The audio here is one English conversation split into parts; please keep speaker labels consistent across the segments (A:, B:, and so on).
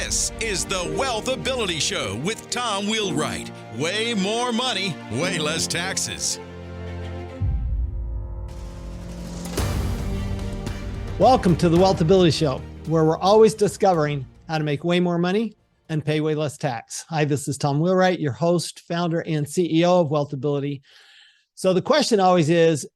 A: This is the WealthAbility Show with Tom Wheelwright. Way more money, way less taxes.
B: Welcome to the WealthAbility Show, where we're always discovering how to make way more money and pay way less tax. Hi, this is Tom Wheelwright, your host, founder, and CEO of WealthAbility. So the question always is,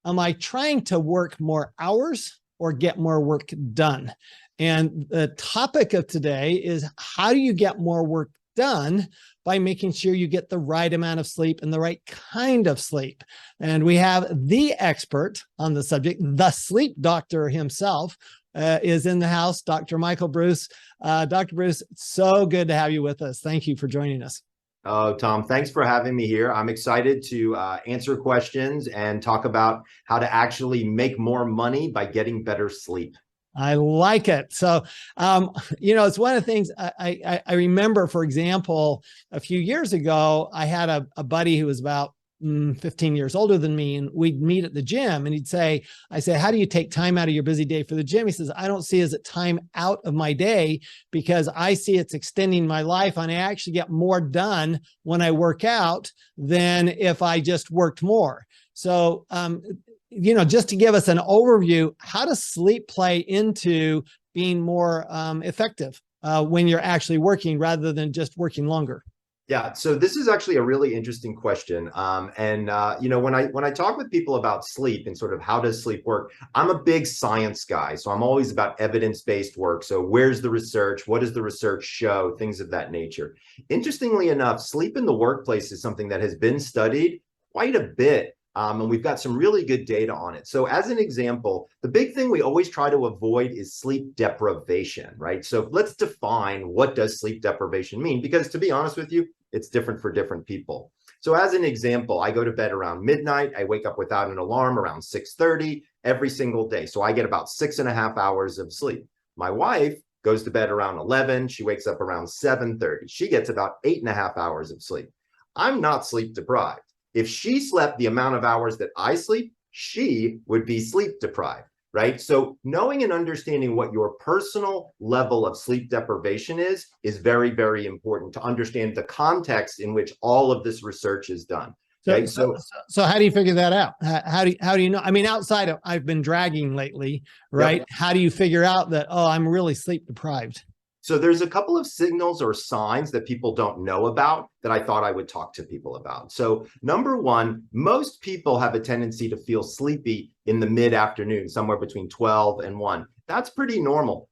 B: am I trying to work more hours or get more work done? And the topic of today is, how do you get more work done by making sure you get the right amount of sleep and the right kind of sleep? And we have the expert on the subject, the sleep doctor himself, is in the house, Dr. Michael Breus. Dr. Breus, so good to have you with us. Thank you for joining us.
C: Oh, Tom, thanks for having me here. I'm excited to answer questions and talk about how to actually make more money by getting better sleep.
B: I like it. So, it's one of the things I remember, for example, a few years ago, I had a buddy who was about 15 years older than me, and we'd meet at the gym, and I say, how do you take time out of your busy day for the gym? He says, I don't see it as a time out of my day, because I see it's extending my life, and I actually get more done when I work out than if I just worked more. So, just to give us an overview, how does sleep play into being more effective when you're actually working rather than just working longer?
C: Yeah, so this is actually a really interesting question. When I talk with people about sleep and sort of how does sleep work, I'm a big science guy. So I'm always about evidence-based work. So where's the research? What does the research show? Things of that nature. Interestingly enough, sleep in the workplace is something that has been studied quite a bit. And we've got some really good data on it. So as an example, the big thing we always try to avoid is sleep deprivation, right? So let's define, what does sleep deprivation mean? Because to be honest with you, it's different for different people. So as an example, I go to bed around midnight. I wake up without an alarm around 6:30 every single day. So I get about 6.5 hours of sleep. My wife goes to bed around 11. She wakes up around 7:30. She gets about 8.5 hours of sleep. I'm not sleep deprived. If she slept the amount of hours that I sleep, she would be sleep deprived, right? So knowing and understanding what your personal level of sleep deprivation is very, very important to understand the context in which all of this research is done. Okay?
B: So how do you figure that out? How do you know? I mean, outside of, I've been dragging lately, right? Yep. How do you figure out that, oh, I'm really sleep deprived?
C: So there's a couple of signals or signs that people don't know about that I thought I would talk to people about. So number one, most people have a tendency to feel sleepy in the mid-afternoon, somewhere between 12 and 1. That's pretty normal.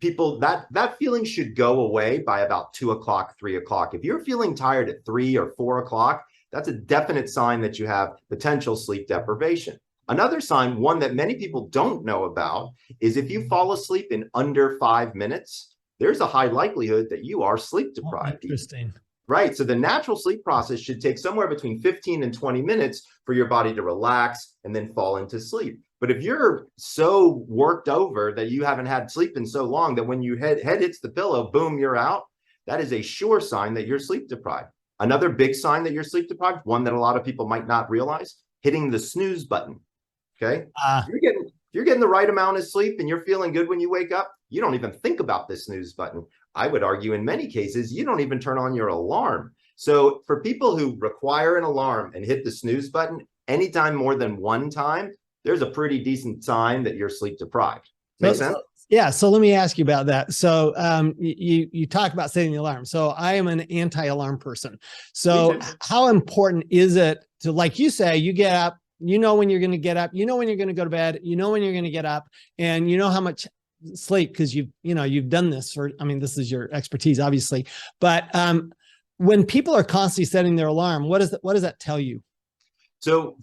C: People, that feeling should go away by about 2 o'clock, 3 o'clock. If you're feeling tired at 3 or 4 o'clock, that's a definite sign that you have potential sleep deprivation. Another sign, one that many people don't know about, is if you fall asleep in under 5 minutes, there's a high likelihood that you are sleep deprived.
B: Interesting.
C: Right. So the natural sleep process should take somewhere between 15 and 20 minutes for your body to relax and then fall into sleep. But if you're so worked over that you haven't had sleep in so long that when your head hits the pillow, boom, you're out, that is a sure sign that you're sleep deprived. Another big sign that you're sleep deprived, one that a lot of people might not realize, hitting the snooze button. Okay. If you're getting the right amount of sleep and you're feeling good when you wake up, you don't even think about this snooze button. I would argue in many cases, you don't even turn on your alarm. So for people who require an alarm and hit the snooze button anytime more than one time, there's a pretty decent sign that you're sleep deprived. Make sense?
B: Yeah. So let me ask you about that. So you talk about setting the alarm. So I am an anti-alarm person. So how important is it to, like you say, you get up, you know when you're going to get up, you know when you're going to go to bed, you know when you're going to get up, and you know how much sleep, because you've done this for, I mean, this is your expertise, obviously. But when people are constantly setting their alarm, what does that tell you?
C: So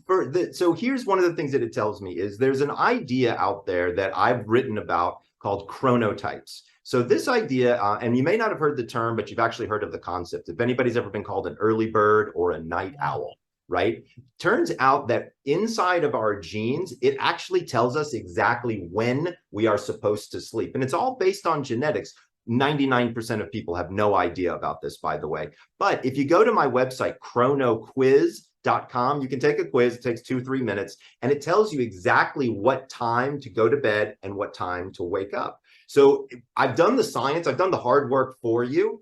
C: here's one of the things that it tells me is there's an idea out there that I've written about called chronotypes. So this idea, and you may not have heard the term, but you've actually heard of the concept. If anybody's ever been called an early bird or a night owl, right? Turns out that inside of our genes, it actually tells us exactly when we are supposed to sleep. And it's all based on genetics. 99% of people have no idea about this, by the way. But if you go to my website, chronoquiz.com, you can take a quiz. It takes 2-3 minutes, and it tells you exactly what time to go to bed and what time to wake up. So I've done the science, I've done the hard work for you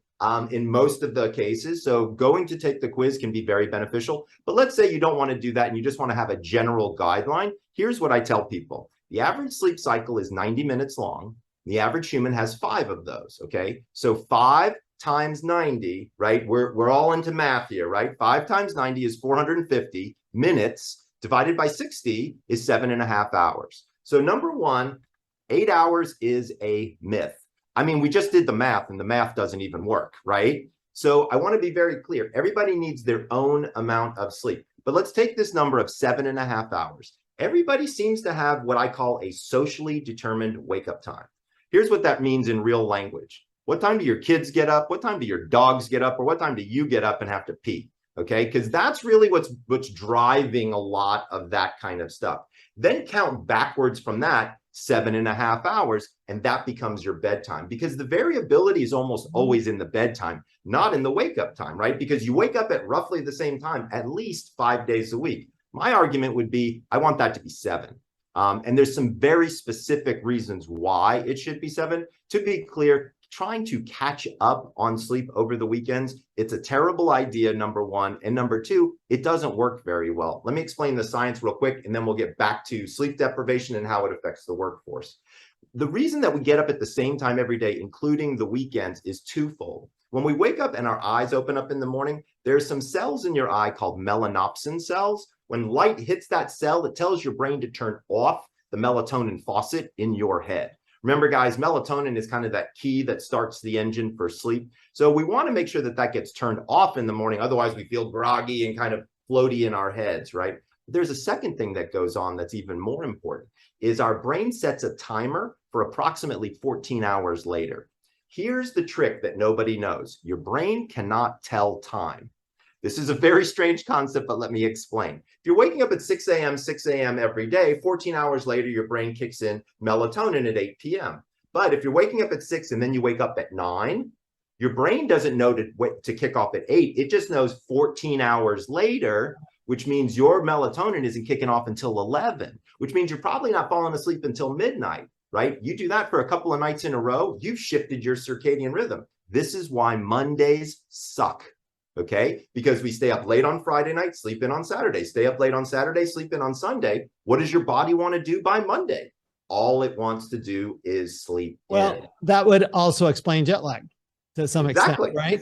C: in most of the cases. So going to take the quiz can be very beneficial. But let's say you don't want to do that and you just want to have a general guideline. Here's what I tell people. The average sleep cycle is 90 minutes long. The average human has 5 of those, okay? So 5 times 90, right? We're all into math here, right? 5 times 90 is 450 minutes, divided by 60 is 7.5 hours. So number one, 8 hours is a myth. I mean, we just did the math and the math doesn't even work, right? So I want to be very clear. Everybody needs their own amount of sleep. But let's take this number of 7.5 hours. Everybody seems to have what I call a socially determined wake-up time. Here's what that means in real language. What time do your kids get up? What time do your dogs get up? Or what time do you get up and have to pee? Okay, because that's really what's driving a lot of that kind of stuff. Then count backwards from that 7.5 hours, and that becomes your bedtime, because the variability is almost always in the bedtime, not in the wake-up time, right? Because you wake up at roughly the same time, at least 5 days a week. My argument would be, I want that to be 7. And there's some very specific reasons why it should be 7. To be clear, trying to catch up on sleep over the weekends, it's a terrible idea, number one. And number two, it doesn't work very well. Let me explain the science real quick, and then we'll get back to sleep deprivation and how it affects the workforce. The reason that we get up at the same time every day, including the weekends, is twofold. When we wake up and our eyes open up in the morning, there's some cells in your eye called melanopsin cells. When light hits that cell, it tells your brain to turn off the melatonin faucet in your head. Remember, guys, melatonin is kind of that key that starts the engine for sleep. So we want to make sure that that gets turned off in the morning. Otherwise, we feel groggy and kind of floaty in our heads, right? There's a second thing that goes on that's even more important, is our brain sets a timer for approximately 14 hours later. Here's the trick that nobody knows. Your brain cannot tell time. This is a very strange concept, but let me explain. If you're waking up at 6 a.m. every day, 14 hours later, your brain kicks in melatonin at 8 p.m. But if you're waking up at 6 and then you wake up at 9, your brain doesn't know to kick off at 8. It just knows 14 hours later, which means your melatonin isn't kicking off until 11, which means you're probably not falling asleep until midnight, right? You do that for a couple of nights in a row, you've shifted your circadian rhythm. This is why Mondays suck. Okay, because we stay up late on Friday night, sleep in on Saturday, stay up late on Saturday, sleep in on Sunday. What does your body want to do by Monday? All it wants to do is sleep in.
B: That would also explain jet lag to some extent, right?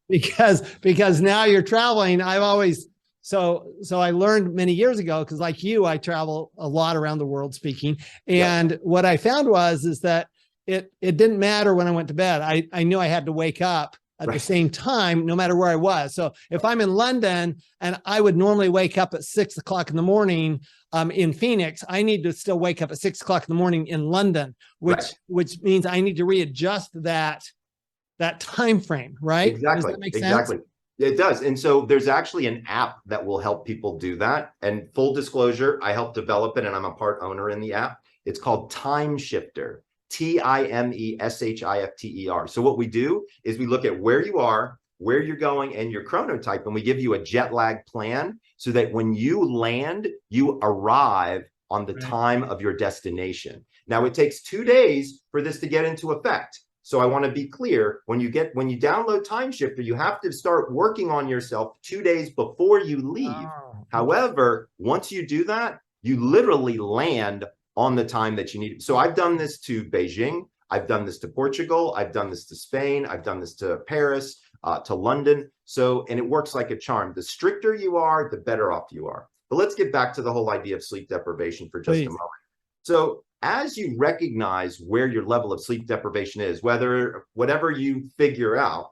B: because now you're traveling. I've always, so I learned many years ago, because like you, I travel a lot around the world speaking. And what I found is that it didn't matter when I went to bed. I knew I had to wake up at the same time, no matter where I was. So if I'm in London and I would normally wake up at 6 o'clock in the morning in Phoenix, I need to still wake up at 6 o'clock in the morning in London, which means I need to readjust that time frame, right?
C: Exactly.
B: Does that make sense?
C: It does. And so there's actually an app that will help people do that. And full disclosure, I helped develop it and I'm a part owner in the app. It's called Time Shifter. TIMESHIFTER. So what we do is we look at where you are, where you're going, and your chronotype, and we give you a jet lag plan so that when you land, you arrive on the time of your destination. Now, it takes 2 days for this to get into effect. So I want to be clear, when you download Time Shifter, you have to start working on yourself 2 days before you leave. However, once you do that, you literally land on the time that you need. So I've done this to Beijing, I've done this to Portugal, I've done this to Spain, I've done this to Paris, to London. So, and it works like a charm. The stricter you are, the better off you are. But let's get back to the whole idea of sleep deprivation for just a moment. So as you recognize where your level of sleep deprivation is, whatever you figure out,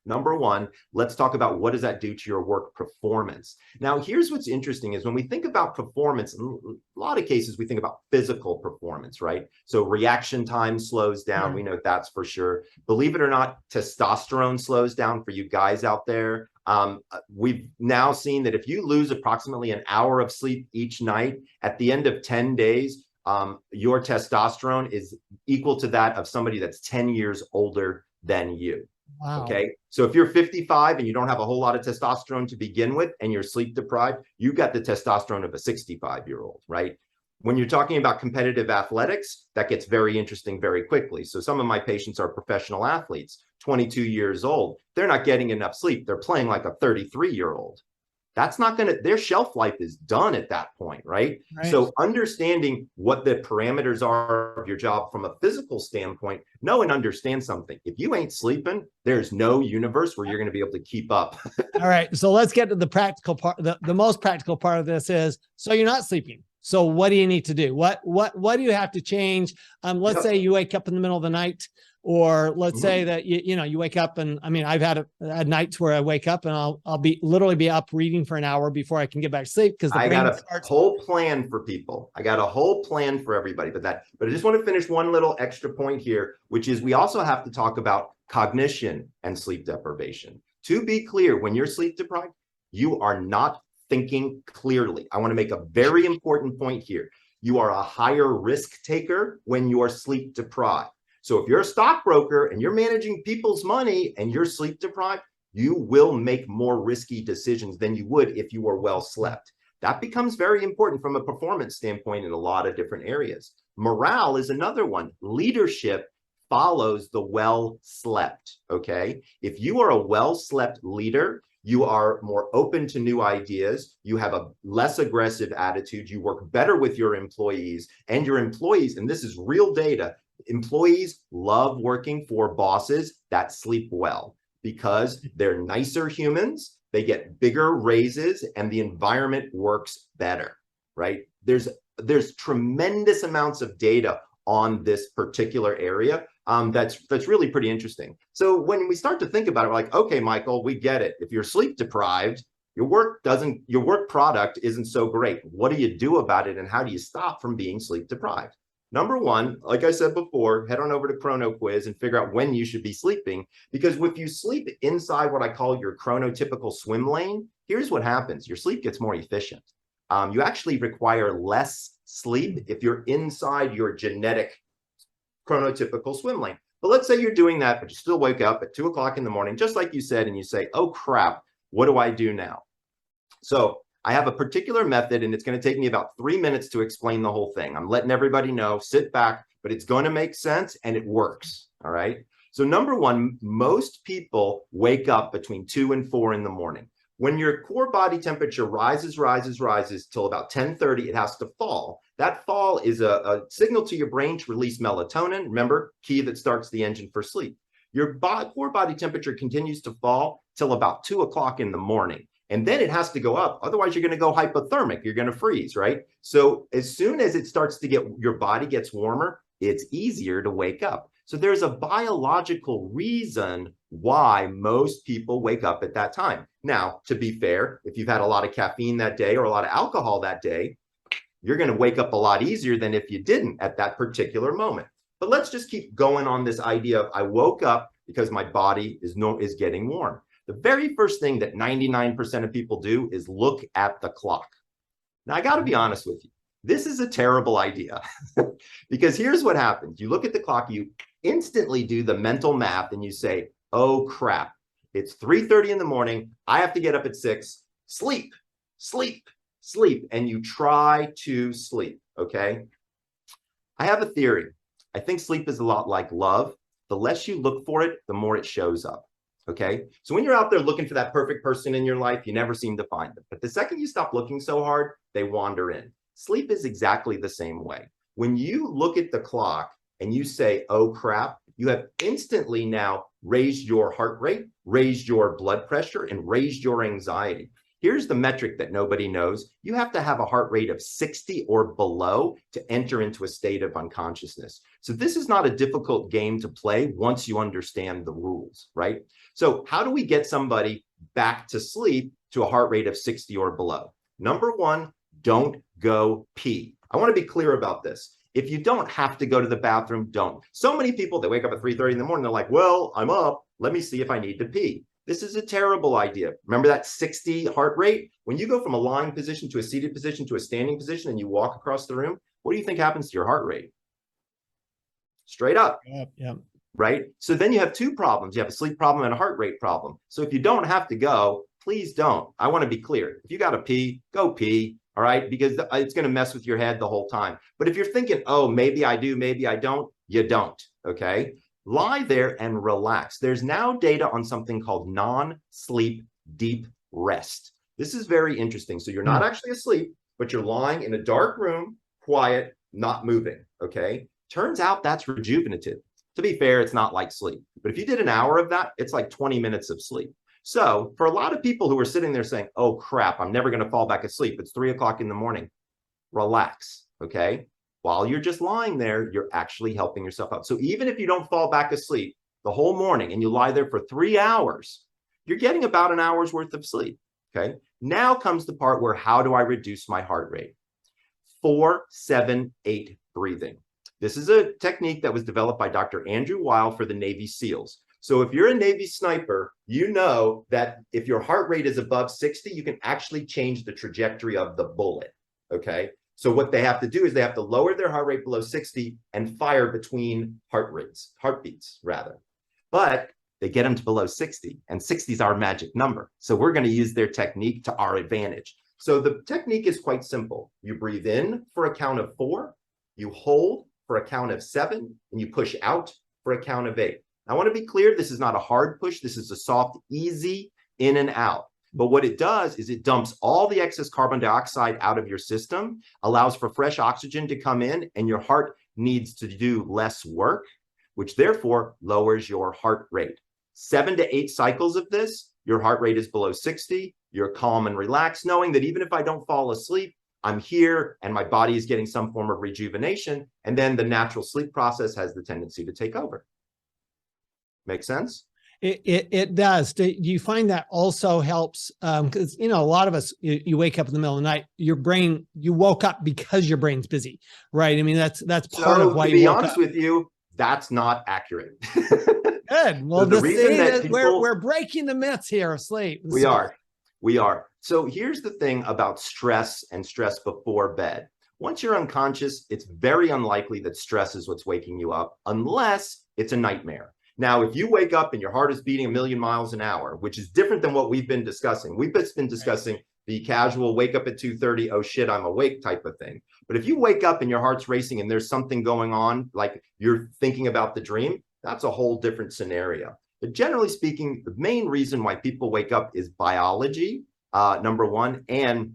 C: number one, let's talk about what does that do to your work performance. Now, here's what's interesting is when we think about performance, in a lot of cases, we think about physical performance, right? So reaction time slows down. We know that's for sure. Believe it or not, testosterone slows down for you guys out there. We've now seen that if you lose approximately an hour of sleep each night, at the end of 10 days, your testosterone is equal to that of somebody that's 10 years older than you. Wow. Okay. So if you're 55 and you don't have a whole lot of testosterone to begin with and you're sleep deprived, you got the testosterone of a 65-year-old, right? When you're talking about competitive athletics, that gets very interesting very quickly. So some of my patients are professional athletes, 22 years old. They're not getting enough sleep. They're playing like a 33-year-old. That's not going to, their shelf life is done at that point, right? So understanding what the parameters are of your job from a physical standpoint, know and understand something. If you ain't sleeping, there's no universe where you're going to be able to keep up.
B: All right. So let's get to the practical part. The most practical part of this is, so you're not sleeping. So what do you need to do? What do you have to change? Let's say you wake up in the middle of the night, or let's say that you wake up, and I mean, I've had nights where I wake up and I'll literally be up reading for an hour before I can get back to sleep, because
C: I got a whole plan for people. I got a whole plan for everybody, but I just want to finish one little extra point here, which is we also have to talk about cognition and sleep deprivation. To be clear, when you're sleep deprived, you are not thinking clearly. I want to make a very important point here. You are a higher risk taker when you are sleep deprived. So if you're a stockbroker and you're managing people's money and you're sleep deprived, you will make more risky decisions than you would if you were well slept. That becomes very important from a performance standpoint in a lot of different areas. Morale is another one. Leadership follows the well slept, okay? If you are a well slept leader, you are more open to new ideas. You have a less aggressive attitude. You work better with your employees, and this is real data, employees love working for bosses that sleep well because they're nicer humans, they get bigger raises, and the environment works better, right? There's tremendous amounts of data on this particular area. That's really pretty interesting. So when we start to think about it, we're like, okay, Michael, we get it. If you're sleep deprived, your work product isn't so great. What do you do about it, and how do you stop from being sleep deprived? Number one, like I said before, head on over to Chrono Quiz and figure out when you should be sleeping, because if you sleep inside what I call your chronotypical swim lane, here's what happens. Your sleep gets more efficient. You actually require less sleep if you're inside your genetic chronotypical swim lane. But let's say you're doing that, but you still wake up at 2 o'clock in the morning, just like you said, and you say, oh crap, what do I do now? So I have a particular method, and it's going to take me about 3 minutes to explain the whole thing. I'm letting everybody know, sit back, but it's going to make sense, and it works. All right. So number one, most people wake up between 2 and 4 in the morning. When your core body temperature rises till about 10:30, it has to fall. That fall is a signal to your brain to release melatonin. Remember, key that starts the engine for sleep. Your core body temperature continues to fall till about 2 o'clock in the morning. And then it has to go up. Otherwise, you're going to go hypothermic. You're going to freeze, right? So as soon as it starts to your body gets warmer, it's easier to wake up. So there's a biological reason why most people wake up at that time. Now, to be fair, if you've had a lot of caffeine that day or a lot of alcohol that day, you're going to wake up a lot easier than if you didn't at that particular moment. But let's just keep going on this idea of I woke up because my body is getting warm. The very first thing that 99% of people do is look at the clock. Now, I got to be honest with you. This is a terrible idea because here's what happens. You look at the clock, you instantly do the mental math, and you say, oh, crap, it's 3:30 in the morning. I have to get up at 6. Sleep, sleep, sleep. And you try to sleep, okay? I have a theory. I think sleep is a lot like love. The less you look for it, the more it shows up. Okay. So when you're out there looking for that perfect person in your life, you never seem to find them. But the second you stop looking so hard, they wander in. Sleep is exactly the same way. When you look at the clock and you say, oh crap, you have instantly now raised your heart rate, raised your blood pressure, and raised your anxiety. Here's the metric that nobody knows. You have to have a heart rate of 60 or below to enter into a state of unconsciousness. So this is not a difficult game to play once you understand the rules, right? So how do we get somebody back to sleep to a heart rate of 60 or below? Number one, don't go pee. I want to be clear about this. If you don't have to go to the bathroom, don't. So many people, they wake up at 3:30 in the morning, they're like, well, I'm up. Let me see if I need to pee. This is a terrible idea. Remember that 60 heart rate? When you go from a lying position to a seated position to a standing position and you walk across the room, what do you think happens to your heart rate? Straight up.
B: Yep.
C: Right? So then you have two problems. You have a sleep problem and a heart rate problem. So if you don't have to go, please don't. I want to be clear. If you got to pee, go pee. all right? Because it's going to mess with your head the whole time. But if you're thinking, oh, maybe I do, maybe I don't, you don't, okay? Lie there and relax. There's now data on something called non-sleep deep rest. This is very interesting. So you're not actually asleep, but you're lying in a dark room, quiet, not moving, okay? Turns out that's rejuvenative. To be fair, it's not like sleep. But if you did an hour of that, it's like 20 minutes of sleep. So for a lot of people who are sitting there saying, oh, crap, I'm never going to fall back asleep. It's 3 o'clock in the morning. Relax, okay? While you're just lying there, you're actually helping yourself out. So even if you don't fall back asleep the whole morning and you lie there for 3 hours, you're getting about an hour's worth of sleep, okay? Now comes the part where how do I reduce my heart rate? 4-7-8 breathing. This is a technique that was developed by Dr. Andrew Weil for the Navy SEALs. So if you're a Navy sniper, you know that if your heart rate is above 60, you can actually change the trajectory of the bullet, okay? So what they have to do is they have to lower their heart rate below 60 and fire between heartbeats rather. But they get them to below 60, and 60 is our magic number. So we're going to use their technique to our advantage. So the technique is quite simple. You breathe in for a count of 4, you hold for a count of 7, and you push out for a count of 8. I want to be clear, this is not a hard push. This is a soft, easy in and out. But what it does is it dumps all the excess carbon dioxide out of your system, allows for fresh oxygen to come in, and your heart needs to do less work, which therefore lowers your heart rate. 7 to 8 cycles of this, your heart rate is below 60. You're calm and relaxed, knowing that even if I don't fall asleep, I'm here and my body is getting some form of rejuvenation. And then the natural sleep process has the tendency to take over. Make sense?
B: It does. Do you find that also helps? Because, you know, a lot of us, you wake up in the middle of the night, your brain, you woke up because your brain's busy, right? I mean, that's part of why you woke up.
C: To be honest with you, that's not accurate.
B: Good. Well,
C: So the reason that
B: we're breaking the myths here of sleep.
C: We are. So here's the thing about stress and stress before bed. Once you're unconscious, it's very unlikely that stress is what's waking you up unless it's a nightmare. Now, if you wake up and your heart is beating 1,000,000 miles an hour, which is different than what we've been discussing. We've just been discussing the casual wake up at 2:30, oh shit, I'm awake type of thing. But if you wake up and your heart's racing and there's something going on, like you're thinking about the dream, that's a whole different scenario. But generally speaking, the main reason why people wake up is biology, number one, and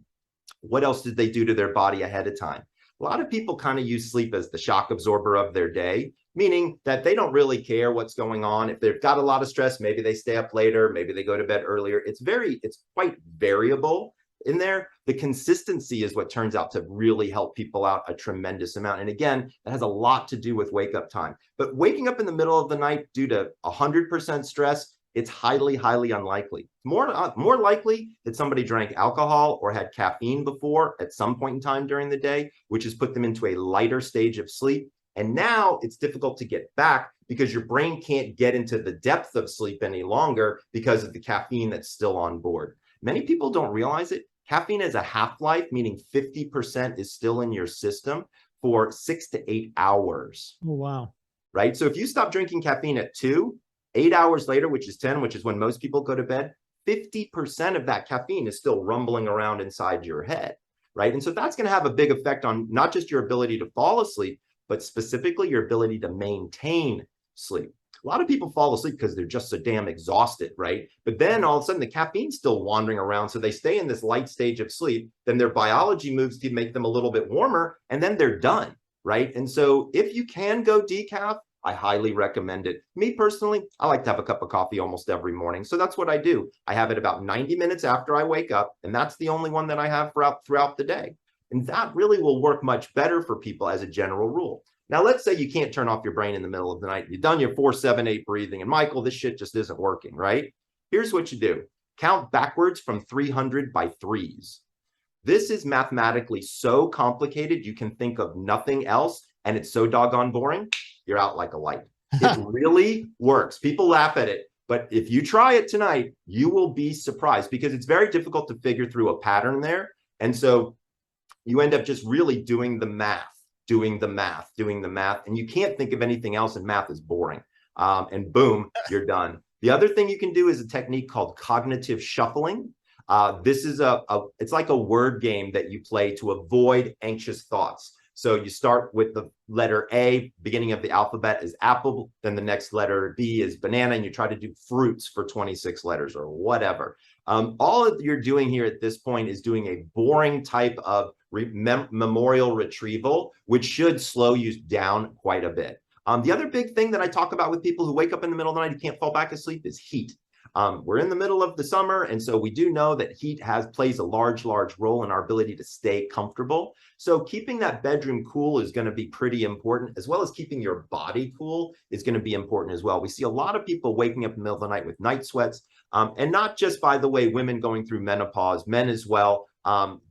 C: what else did they do to their body ahead of time? A lot of people kind of use sleep as the shock absorber of their day, meaning that they don't really care what's going on. If they've got a lot of stress, maybe they stay up later, maybe they go to bed earlier. It's quite variable in there. The consistency is what turns out to really help people out a tremendous amount. And again, that has a lot to do with wake up time. But waking up in the middle of the night due to 100% stress, it's highly, highly unlikely. More likely that somebody drank alcohol or had caffeine before at some point in time during the day, which has put them into a lighter stage of sleep. And now it's difficult to get back because your brain can't get into the depth of sleep any longer because of the caffeine that's still on board. Many people don't realize it. Caffeine has a half-life, meaning 50% is still in your system for 6 to 8 hours.
B: Oh, wow.
C: Right? So if you stop drinking caffeine at 2, 8 hours later, which is 10, which is when most people go to bed, 50% of that caffeine is still rumbling around inside your head, right? And so that's going to have a big effect on not just your ability to fall asleep, but specifically your ability to maintain sleep. A lot of people fall asleep because they're just so damn exhausted, right? But then all of a sudden the caffeine's still wandering around. So they stay in this light stage of sleep. Then their biology moves to make them a little bit warmer, and then they're done, right? And so if you can go decaf, I highly recommend it. Me personally, I like to have a cup of coffee almost every morning. So that's what I do. I have it about 90 minutes after I wake up, and that's the only one that I have throughout the day. And that really will work much better for people as a general rule. Now, let's say you can't turn off your brain in the middle of the night. You've done your 4-7-8 breathing, and Michael, this shit just isn't working, right? Here's what you do. Count backwards from 300 by threes. This is mathematically so complicated, you can think of nothing else, and it's so doggone boring, you're out like a light. It really works. People laugh at it, but if you try it tonight, you will be surprised because it's very difficult to figure through a pattern there. And so you end up just really doing the math, and you can't think of anything else, and math is boring. And boom, you're done. The other thing you can do is a technique called cognitive shuffling. This is it's like a word game that you play to avoid anxious thoughts. So you start with the letter A, beginning of the alphabet is apple, then the next letter B is banana, and you try to do fruits for 26 letters or whatever. All you're doing here at this point is doing a boring type of memorial retrieval, which should slow you down quite a bit. The other big thing that I talk about with people who wake up in the middle of the night and can't fall back asleep is heat. We're in the middle of the summer, and so we do know that heat plays a large role in our ability to stay comfortable. So keeping that bedroom cool is going to be pretty important, as well as keeping your body cool is going to be important as well. We see a lot of people waking up in the middle of the night with night sweats, and not just, by the way, women going through menopause, men as well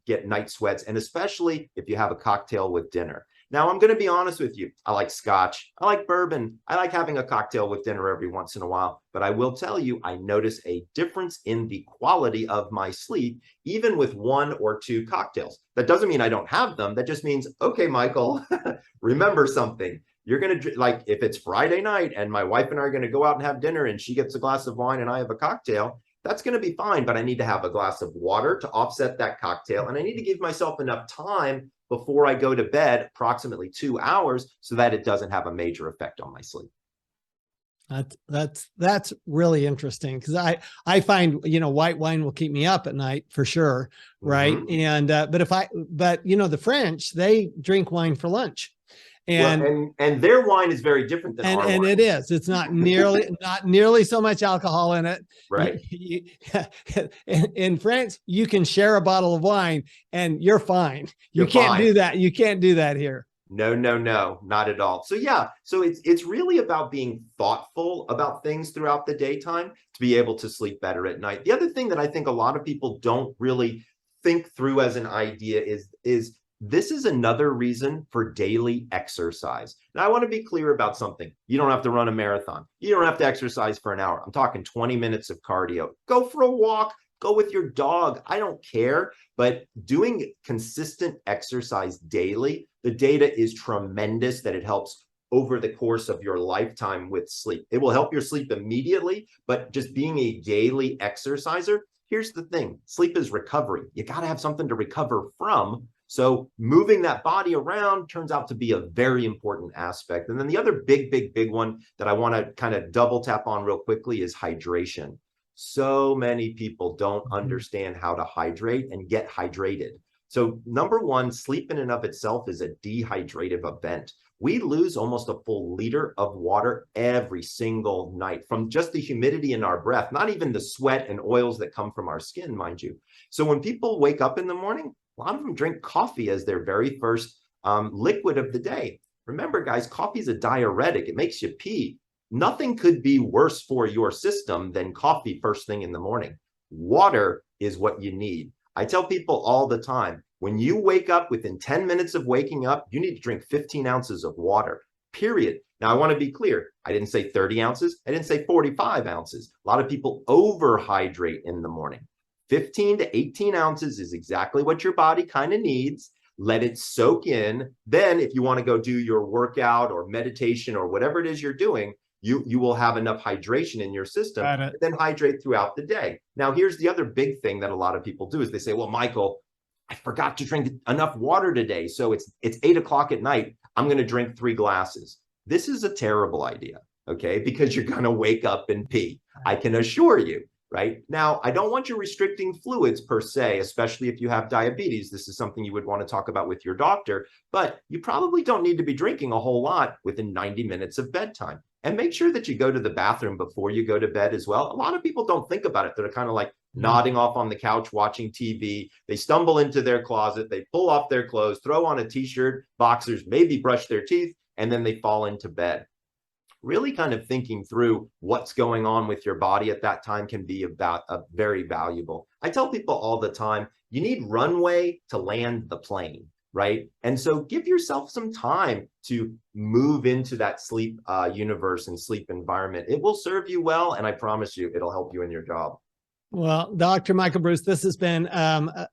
C: get night sweats, and especially if you have a cocktail with dinner. Now, I'm going to be honest with you. I like scotch. I like bourbon. I like having a cocktail with dinner every once in a while. But I will tell you, I notice a difference in the quality of my sleep, even with 1 or 2 cocktails. That doesn't mean I don't have them. That just means, okay, Michael, remember something. You're going to, like, if it's Friday night and my wife and I are going to go out and have dinner and she gets a glass of wine and I have a cocktail, that's going to be fine. But I need to have a glass of water to offset that cocktail. And I need to give myself enough time before I go to bed, approximately 2 hours, so that it doesn't have a major effect on my sleep.
B: That's really interesting, because I find, white wine will keep me up at night for sure, right?
C: Mm-hmm.
B: And but the French, they drink wine for lunch. And
C: their wine is very different than our wine.
B: It is. It's not nearly so much alcohol in it.
C: Right.
B: In France, you can share a bottle of wine and you're fine. You can't
C: fine.
B: do that. You can't do that here.
C: No, not at all. So yeah, so it's really about being thoughtful about things throughout the daytime to be able to sleep better at night. The other thing that I think a lot of people don't really think through as an idea is this is another reason for daily exercise. Now, I want to be clear about something. You don't have to run a marathon. You don't have to exercise for an hour. I'm talking 20 minutes of cardio. Go for a walk. Go with your dog. I don't care. But doing consistent exercise daily, the data is tremendous that it helps over the course of your lifetime with sleep. It will help your sleep immediately, but just being a daily exerciser, here's the thing. Sleep is recovery. You got to have something to recover from. So moving that body around turns out to be a very important aspect. And then the other big one that I want to kind of double tap on real quickly is hydration. So many people don't understand how to hydrate and get hydrated. So number one, sleep in and of itself is a dehydrative event. We lose almost a full liter of water every single night from just the humidity in our breath, not even the sweat and oils that come from our skin, mind you. So when people wake up in the morning, a lot of them drink coffee as their very first liquid of the day. Remember, guys, coffee is a diuretic. It makes you pee. Nothing could be worse for your system than coffee first thing in the morning. Water is what you need. I tell people all the time, when you wake up, within 10 minutes of waking up, you need to drink 15 ounces of water, period. Now, I want to be clear. I didn't say 30 ounces. I didn't say 45 ounces. A lot of people overhydrate in the morning. 15 to 18 ounces is exactly what your body kind of needs. Let it soak in. Then if you want to go do your workout or meditation or whatever it is you're doing, you will have enough hydration in your system, then hydrate throughout the day. Now, here's the other big thing that a lot of people do is they say, well, Michael, I forgot to drink enough water today. So it's 8 o'clock at night. I'm going to drink 3 glasses. This is a terrible idea, okay? Because you're going to wake up and pee. I can assure you. Right now, I don't want you restricting fluids per se, especially if you have diabetes. This is something you would want to talk about with your doctor, but you probably don't need to be drinking a whole lot within 90 minutes of bedtime. And make sure that you go to the bathroom before you go to bed as well. A lot of people don't think about it. They're kind of like nodding off on the couch, watching TV. They stumble into their closet, they pull off their clothes, throw on a t-shirt, boxers, maybe brush their teeth, and then they fall into bed. Really kind of thinking through what's going on with your body at that time can be very valuable. I tell people all the time, you need runway to land the plane, right? And so give yourself some time to move into that sleep universe and sleep environment. It will serve you well, and I promise you, it'll help you in your job.
B: Well, Dr. Michael Breus, this has been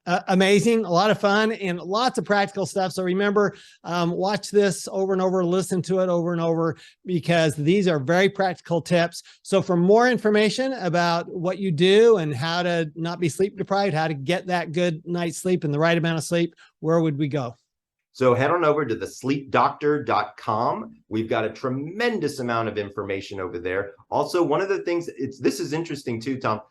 B: amazing, a lot of fun, and lots of practical stuff. So remember, watch this over and over, listen to it over and over, because these are very practical tips. So for more information about what you do and how to not be sleep deprived, how to get that good night's sleep and the right amount of sleep, where would we go?
C: So head on over to thesleepdoctor.com. We've got a tremendous amount of information over there. Also, one of the things, this is interesting too, Tom.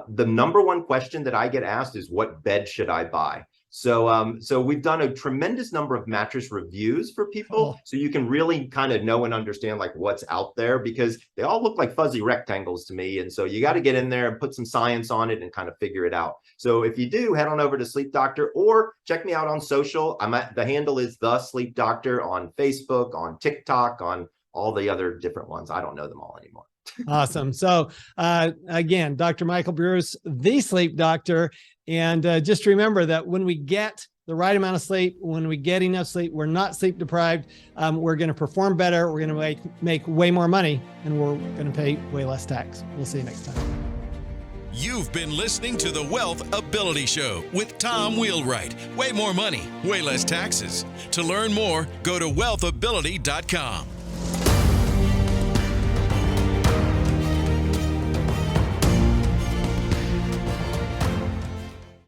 C: The number one question that I get asked is, what bed should I buy? So we've done a tremendous number of mattress reviews for people, so you can really kind of know and understand like what's out there, because they all look like fuzzy rectangles to me. And so you got to get in there and put some science on it and kind of figure it out. So if you do, head on over to Sleep Doctor or check me out on social. The handle is The Sleep Doctor on Facebook, on TikTok, on all the other different ones. I don't know them all anymore.
B: Awesome. So again, Dr. Michael Breus, the Sleep Doctor. And just remember that when we get the right amount of sleep, when we get enough sleep, we're not sleep deprived. We're going to perform better. We're going to make way more money, and we're going to pay way less tax. We'll see you next time.
A: You've been listening to the WealthAbility Show with Tom Wheelwright. Way more money, way less taxes. To learn more, go to wealthability.com.